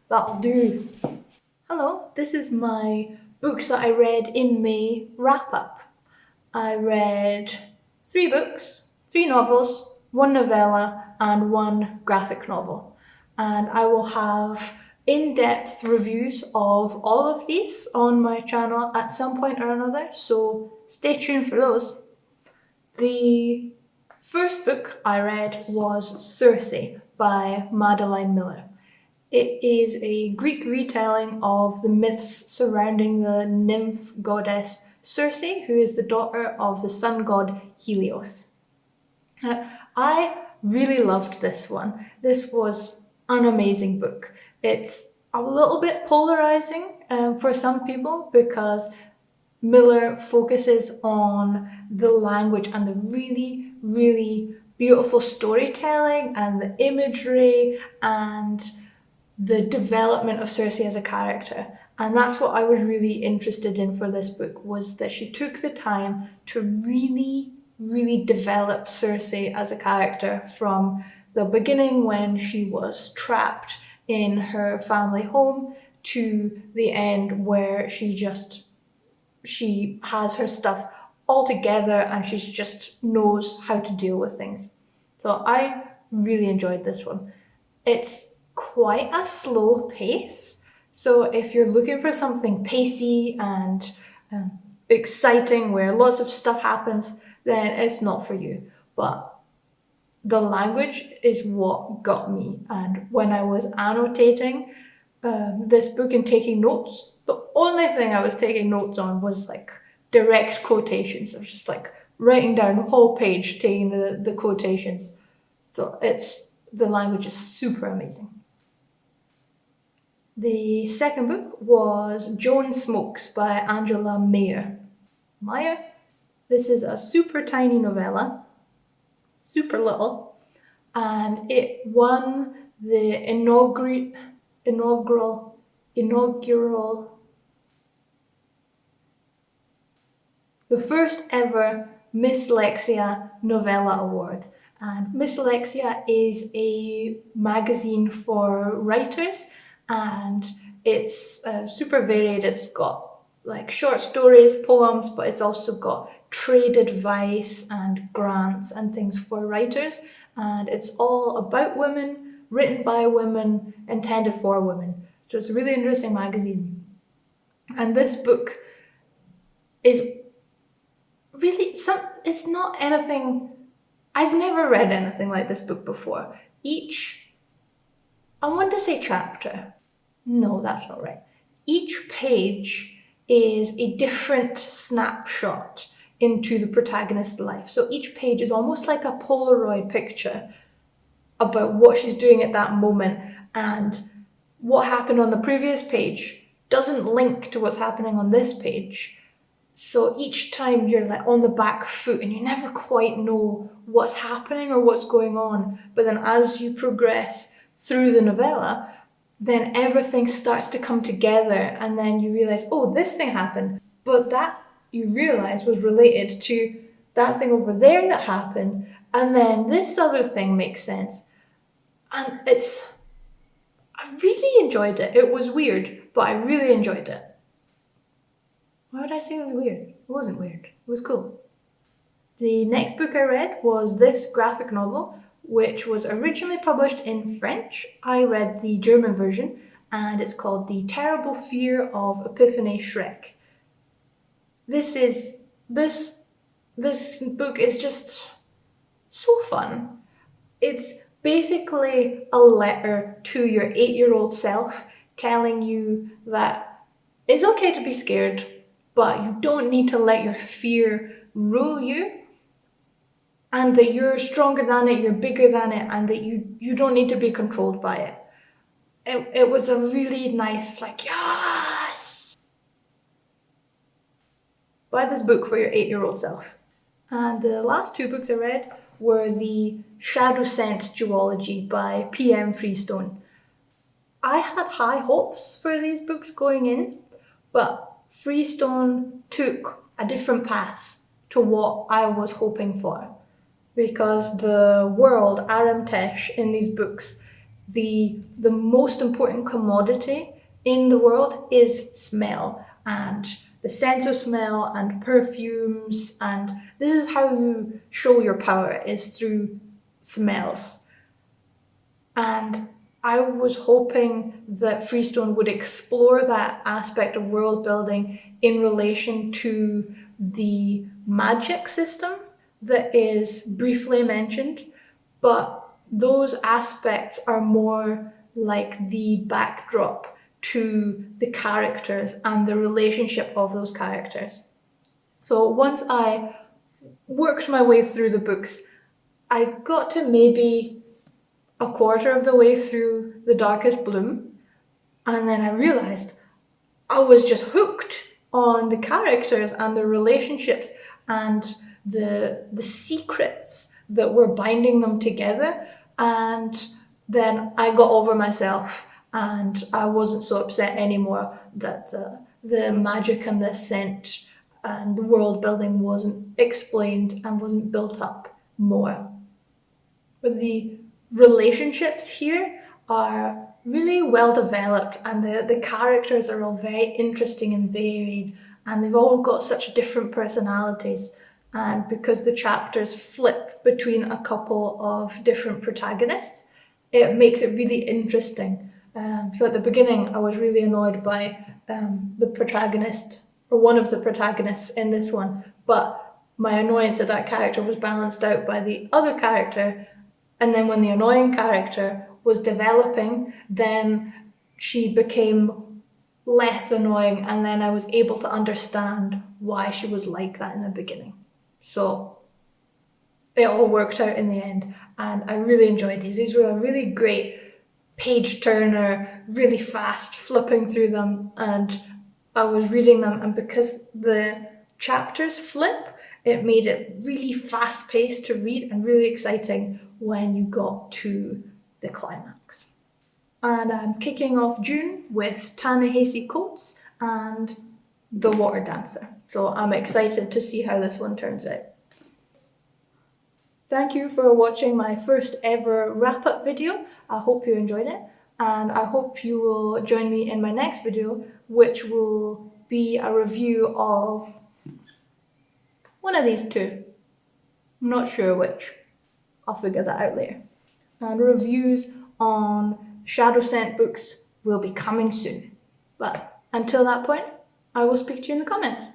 That'll do. Hello, this is my books that I read in May wrap up. I read 3 books, 3 novels, 1 novella, and 1 graphic novel. And I will have in-depth reviews of all of these on my channel at some point or another, so stay tuned for those. The first book I read was Cersei by Madeline Miller. It is a Greek retelling of the myths surrounding the nymph goddess Circe, who is the daughter of the sun god Helios. I really loved this one. This was an amazing book. It's a little bit polarizing for some people because Miller focuses on the language and the really, really beautiful storytelling and the imagery and the development of Cersei as a character. And that's what I was really interested in for this book, was that she took the time to really, really develop Cersei as a character from the beginning when she was trapped in her family home to the end where she has her stuff all together and she just knows how to deal with things. So I really enjoyed this one. It's quite a slow pace. So if you're looking for something pacey and exciting where lots of stuff happens, then it's not for you. But the language is what got me. And when I was annotating this book and taking notes, the only thing I was taking notes on was like direct quotations. I was just like writing down the whole page, taking the quotations. So the language is super amazing. The second book was Joan Smokes by Angela Mayer. This is a super tiny novella, super little, and it won the inaugural the first ever Miss Lexia Novella Award. And Miss Lexia is a magazine for writers, and it's super varied. It's got like short stories, poems, but it's also got trade advice and grants and things for writers. And it's all about women, written by women, intended for women. So it's a really interesting magazine. And this book is really it's not anything. I've never read anything like this book before. I want to say chapter. No, that's not right. Each page is a different snapshot into the protagonist's life. So each page is almost like a Polaroid picture about what she's doing at that moment, and what happened on the previous page doesn't link to what's happening on this page. So each time you're like on the back foot and you never quite know what's happening or what's going on. But then as you progress through the novella, then everything starts to come together and then you realize, oh, this thing happened. But that you realize was related to that thing over there that happened. And then this other thing makes sense. And I really enjoyed it. It was weird, but I really enjoyed it. Why would I say it was weird? It wasn't weird. It was cool. The next book I read was this graphic novel, which was originally published in French. I read the German version, and it's called The Terrible Fear of Epiphany Shrek. This book is just so fun. It's basically a letter to your 8-year-old self telling you that it's okay to be scared, but you don't need to let your fear rule you, and that you're stronger than it, you're bigger than it, and that you don't need to be controlled by it. It was a really nice, like, yes! Buy this book for your 8-year-old self. And the last 2 books I read were the Shadow Sanjuology by P.M. Freestone. I had high hopes for these books going in, but Freestone took a different path to what I was hoping for, because the world, Aramtesh, in these books the most important commodity in the world is smell, and the sense of smell and perfumes, and this is how you show your power, is through smells. And I was hoping that Freestone would explore that aspect of world building in relation to the magic system that is briefly mentioned, but those aspects are more like the backdrop to the characters and the relationship of those characters. So once I worked my way through the books, I got to maybe a quarter of the way through The Darkest Bloom, and then I realized I was just hooked on the characters and the relationships and the secrets that were binding them together. And then I got over myself, and I wasn't so upset anymore that the magic and the scent and the world building wasn't explained and wasn't built up more. But the relationships here are really well developed, and the characters are all very interesting and varied, and they've all got such different personalities. And because the chapters flip between a couple of different protagonists, it makes it really interesting. So at the beginning, I was really annoyed by the protagonist, or one of the protagonists in this one, but my annoyance at that character was balanced out by the other character. And then when the annoying character was developing, then she became less annoying, and then I was able to understand why she was like that in the beginning. So it all worked out in the end, and I really enjoyed these. These were a really great page turner, really fast, flipping through them, and I was reading them, and because the chapters flip, it made it really fast paced to read and really exciting when you got to the climax. And I'm kicking off June with Ta-Nehisi Coates and The Water Dancer. So I'm excited to see how this one turns out. Thank you for watching my first ever wrap-up video. I hope you enjoyed it, and I hope you will join me in my next video, which will be a review of one of these two. I'm not sure which. I'll figure that out later. And reviews on Shadow Sent books will be coming soon. But until that point, I will speak to you in the comments.